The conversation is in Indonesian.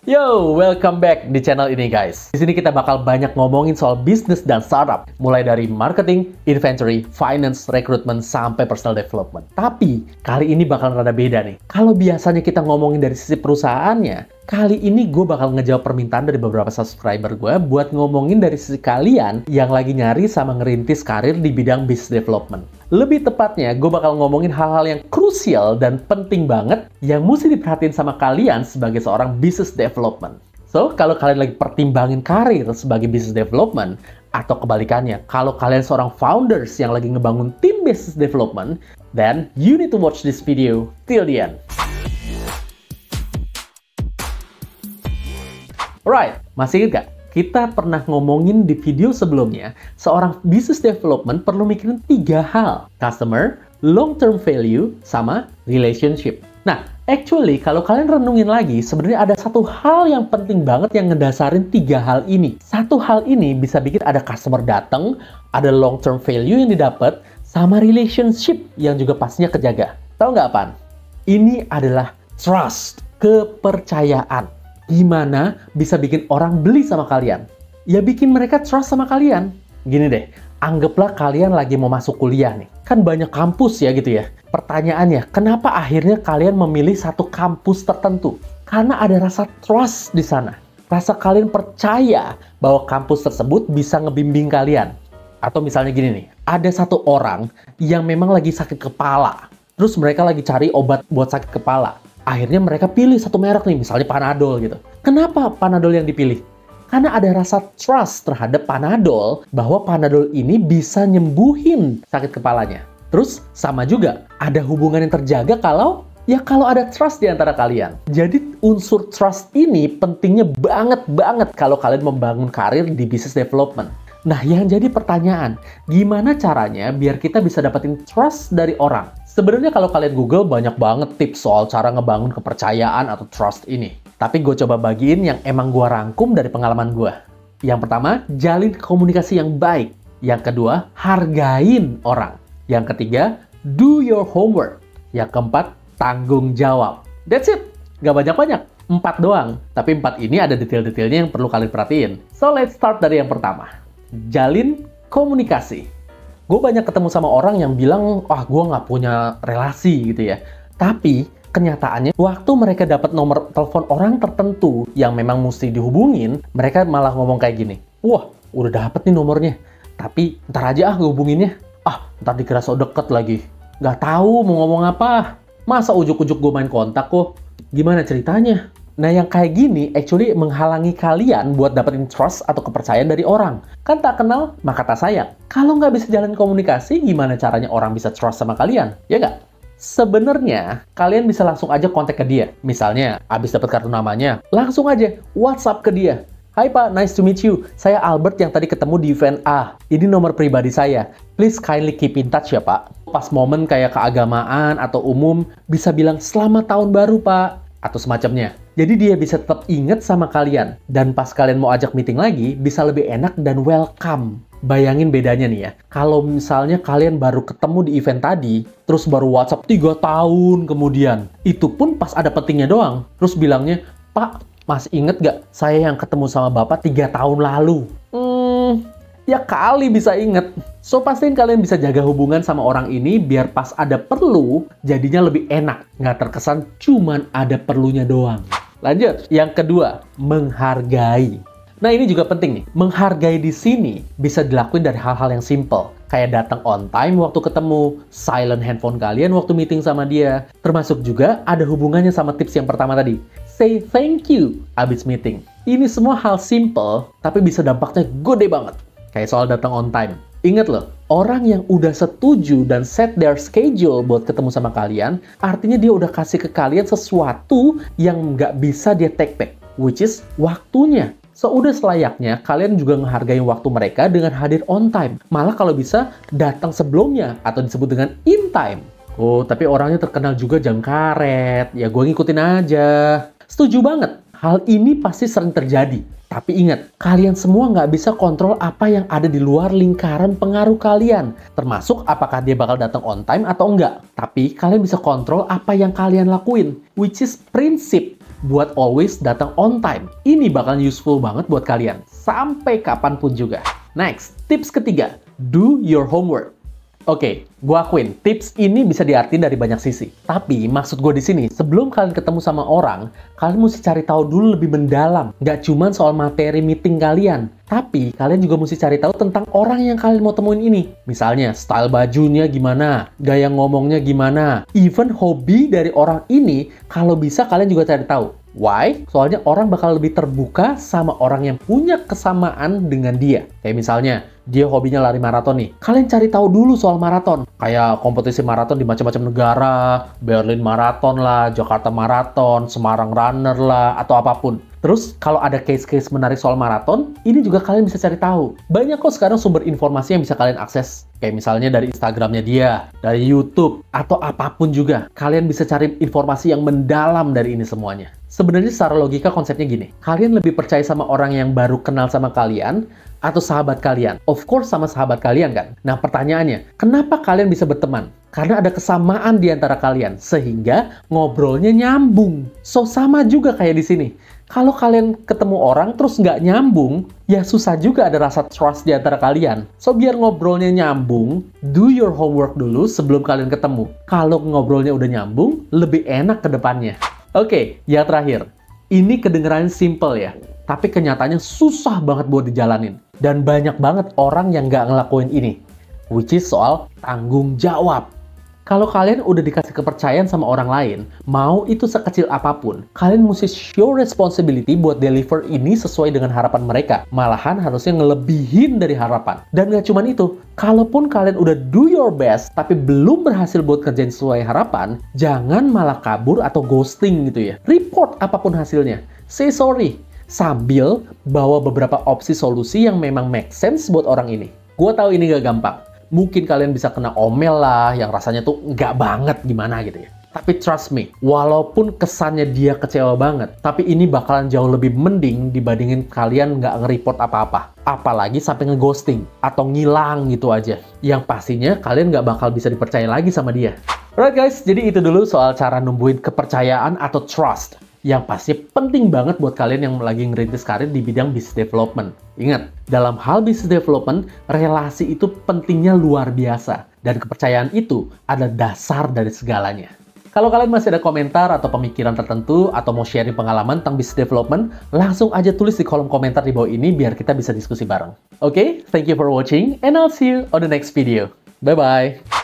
Yo, welcome back di channel ini guys. Di sini kita bakal banyak ngomongin soal bisnis dan startup, mulai dari marketing, inventory, finance, recruitment, sampai personal development. Tapi, kali ini bakal rada beda nih. Kalau biasanya kita ngomongin dari sisi perusahaannya, kali ini gue bakal ngejawab permintaan dari beberapa subscriber gue buat ngomongin dari sisi kalian yang lagi nyari sama ngerintis karir di bidang business development. Lebih tepatnya, gue bakal ngomongin hal-hal yang krusial dan penting banget yang mesti diperhatiin sama kalian sebagai seorang business development. So, kalau kalian lagi pertimbangin karir sebagai business development, atau kebalikannya, kalau kalian seorang founders yang lagi ngebangun tim business development, then you need to watch this video till the end. Alright, masih ingat gak? Kita pernah ngomongin di video sebelumnya, seorang business development perlu mikirin 3 hal. Customer, long-term value, sama relationship. Nah, actually, kalau kalian renungin lagi, sebenarnya ada satu hal yang penting banget yang ngedasarin 3 hal ini. Satu hal ini bisa bikin ada customer datang, ada long-term value yang didapat, sama relationship yang juga pastinya kejaga. Tahu nggak apaan? Ini adalah trust, kepercayaan. Gimana bisa bikin orang beli sama kalian? Ya bikin mereka trust sama kalian. Gini deh, anggaplah kalian lagi mau masuk kuliah nih. Kan banyak kampus ya gitu ya. Pertanyaannya, kenapa akhirnya kalian memilih satu kampus tertentu? Karena ada rasa trust di sana. Rasa kalian percaya bahwa kampus tersebut bisa ngebimbing kalian. Atau misalnya gini nih, ada satu orang yang memang lagi sakit kepala. Terus mereka lagi cari obat buat sakit kepala. Akhirnya mereka pilih satu merek nih, misalnya Panadol gitu. Kenapa Panadol yang dipilih? Karena ada rasa trust terhadap Panadol, bahwa Panadol ini bisa nyembuhin sakit kepalanya. Terus sama juga, ada hubungan yang terjaga kalau ada trust di antara kalian. Jadi unsur trust ini pentingnya banget kalau kalian membangun karir di business development. Nah, yang jadi pertanyaan, gimana caranya biar kita bisa dapetin trust dari orang? Sebenarnya kalau kalian Google banyak banget tips soal cara ngebangun kepercayaan atau trust ini. Tapi gue coba bagiin yang emang gue rangkum dari pengalaman gue. Yang pertama, jalin komunikasi yang baik. Yang kedua, hargain orang. Yang ketiga, do your homework. Yang keempat, tanggung jawab. That's it. Gak banyak-banyak. 4 doang. Tapi 4 ini ada detail-detailnya yang perlu kalian perhatiin. So, let's start dari yang pertama. Jalin komunikasi. Gue banyak ketemu sama orang yang bilang, gue nggak punya relasi gitu ya. Tapi, kenyataannya, waktu mereka dapat nomor telepon orang tertentu yang memang mesti dihubungin, mereka malah ngomong kayak gini, wah, udah dapet nih nomornya. Tapi, ntar aja gue hubunginnya. Ntar dikira so deket lagi. Nggak tahu mau ngomong apa. Masa ujuk-ujuk gue main kontak kok? Gimana ceritanya? Nah, yang kayak gini actually menghalangi kalian buat dapetin trust atau kepercayaan dari orang. Kan tak kenal, maka tak sayang. Kalau nggak bisa jalan komunikasi, gimana caranya orang bisa trust sama kalian? Ya nggak? Sebenarnya, kalian bisa langsung aja kontak ke dia. Misalnya, abis dapet kartu namanya, langsung aja WhatsApp ke dia. Hai Pak, nice to meet you. Saya Albert yang tadi ketemu di event A. Ini nomor pribadi saya. Please kindly keep in touch ya Pak. Pas momen kayak keagamaan atau umum, bisa bilang selamat tahun baru Pak. Atau semacamnya. Jadi dia bisa tetap inget sama kalian. Dan pas kalian mau ajak meeting lagi, bisa lebih enak dan welcome. Bayangin bedanya nih ya. Kalau misalnya kalian baru ketemu di event tadi, terus baru WhatsApp 3 tahun kemudian. Itu pun pas ada pentingnya doang. Terus bilangnya, Pak, masih inget gak saya yang ketemu sama Bapak 3 tahun lalu? Ya kali bisa inget. So, pastiin kalian bisa jaga hubungan sama orang ini biar pas ada perlu, jadinya lebih enak. Nggak terkesan cuman ada perlunya doang. Lanjut, yang kedua, menghargai. Nah, ini juga penting nih. Menghargai di sini bisa dilakuin dari hal-hal yang simple. Kayak datang on time waktu ketemu, silent handphone kalian waktu meeting sama dia. Termasuk juga ada hubungannya sama tips yang pertama tadi. Say thank you abis meeting. Ini semua hal simple, tapi bisa dampaknya gede banget. Kayak soal datang on time. Ingat loh, orang yang udah setuju dan set their schedule buat ketemu sama kalian, artinya dia udah kasih ke kalian sesuatu yang nggak bisa dia take back, which is waktunya. So, udah selayaknya kalian juga ngehargai waktu mereka dengan hadir on time. Malah kalau bisa, datang sebelumnya atau disebut dengan in time. Oh, tapi orangnya terkenal juga jam karet. Ya, gue ngikutin aja. Setuju banget. Hal ini pasti sering terjadi. Tapi ingat, kalian semua nggak bisa kontrol apa yang ada di luar lingkaran pengaruh kalian. Termasuk apakah dia bakal datang on time atau enggak. Tapi kalian bisa kontrol apa yang kalian lakuin. Which is prinsip. buat always datang on time. Ini bakal useful banget buat kalian, sampai kapanpun juga. Next, tips ketiga, do your homework. Oke, gue akuin, tips ini bisa diartiin dari banyak sisi. Tapi maksud gue di sini, sebelum kalian ketemu sama orang, kalian mesti cari tahu dulu lebih mendalam. Nggak cuma soal materi meeting kalian, tapi kalian juga mesti cari tahu tentang orang yang kalian mau temuin ini. Misalnya, style bajunya gimana, gaya ngomongnya gimana, even hobi dari orang ini, kalau bisa kalian juga cari tahu. Why? Soalnya orang bakal lebih terbuka sama orang yang punya kesamaan dengan dia. Kayak misalnya, dia hobinya lari maraton nih. Kalian cari tahu dulu soal maraton. Kayak kompetisi maraton di macam-macam negara, Berlin Marathon lah, Jakarta Marathon, Semarang Runner lah, atau apapun. Terus, kalau ada case-case menarik soal maraton, ini juga kalian bisa cari tahu. Banyak kok sekarang sumber informasi yang bisa kalian akses. Kayak misalnya dari Instagramnya dia, dari YouTube, atau apapun juga. Kalian bisa cari informasi yang mendalam dari ini semuanya. Sebenarnya secara logika konsepnya gini. Kalian lebih percaya sama orang yang baru kenal sama kalian, atau sahabat kalian? Of course sama sahabat kalian kan? Nah pertanyaannya, kenapa kalian bisa berteman? Karena ada kesamaan di antara kalian, sehingga ngobrolnya nyambung. So sama juga kayak di sini. Kalau kalian ketemu orang terus nggak nyambung, ya susah juga ada rasa trust di antara kalian. So biar ngobrolnya nyambung, do your homework dulu sebelum kalian ketemu. Kalau ngobrolnya udah nyambung, lebih enak ke depannya. Oke, yang terakhir. Ini kedengeran simple ya, tapi kenyataannya susah banget buat dijalanin. Dan banyak banget orang yang nggak ngelakuin ini, which is soal tanggung jawab. Kalau kalian udah dikasih kepercayaan sama orang lain, mau itu sekecil apapun, kalian mesti show responsibility buat deliver ini sesuai dengan harapan mereka. Malahan harusnya ngelebihin dari harapan. Dan nggak cuma itu, kalaupun kalian udah do your best, tapi belum berhasil buat kerjain sesuai harapan, jangan malah kabur atau ghosting gitu ya. Report apapun hasilnya. Say sorry. Sambil bawa beberapa opsi solusi yang memang make sense buat orang ini. Gue tahu ini gak gampang. Mungkin kalian bisa kena omel lah, yang rasanya tuh nggak banget gimana gitu ya. Tapi trust me, walaupun kesannya dia kecewa banget, tapi ini bakalan jauh lebih mending dibandingin kalian nggak nge-report apa-apa. Apalagi sampai nge-ghosting, atau ngilang gitu aja. Yang pastinya kalian nggak bakal bisa dipercaya lagi sama dia. Alright guys, jadi itu dulu soal cara numbuhin kepercayaan atau trust. Yang pasti penting banget buat kalian yang lagi ngerintis karir di bidang business development. Ingat, dalam hal business development, relasi itu pentingnya luar biasa. Dan kepercayaan itu adalah dasar dari segalanya. Kalau kalian masih ada komentar atau pemikiran tertentu, atau mau sharing pengalaman tentang business development, langsung aja tulis di kolom komentar di bawah ini biar kita bisa diskusi bareng. Oke, thank you for watching, and I'll see you on the next video. Bye-bye!